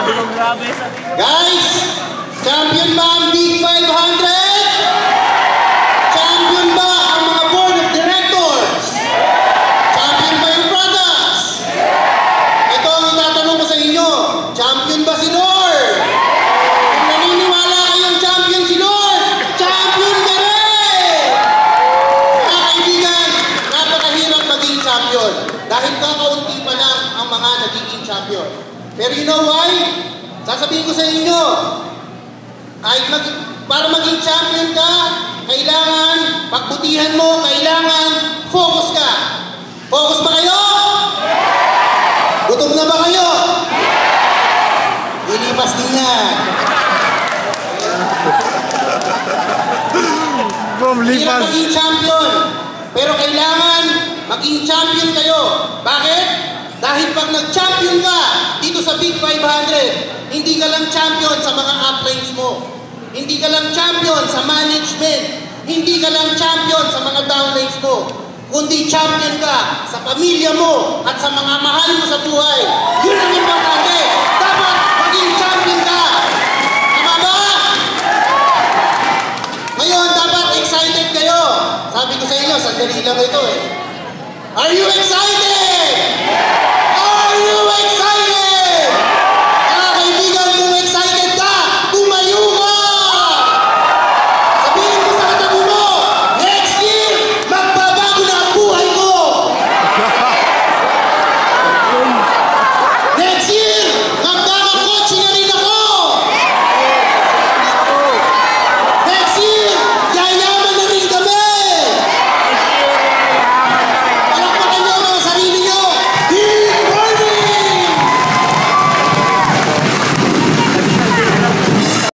Guys, champion ba ang Big 500? Champion ba ang mga board of directors? Champion ba yung products? Ito ang itatanong ko sa inyo. Champion ba si Lord? Kung naniniwala kayong champion si Lord, champion ka rin! Mga kaibigan, napakahirap maging champion. Dahil kakaunti pa lang ang mga nagiging champion. Pero you know why? Sasabihin ko sa inyo, para maging champion ka, kailangan pagbutihan mo, kailangan focus ka. Focus ba kayo? Gutom na ba kayo? Ilipas din yan. Hirap maging champion, pero kailangan maging champion kayo. Bakit? Dahil pag nag-champion ka dito sa Big 500, hindi ka lang champion sa mga uplines mo. Hindi ka lang champion sa management. Hindi ka lang champion sa mga downlines mo. Kundi champion ka sa pamilya mo at sa mga mahal mo sa buhay. Yun ang importante. Dapat maging champion ka. Tama ba? Ngayon, dapat excited kayo. Sabi ko sa inyo, sandali lang ito eh. Are you excited?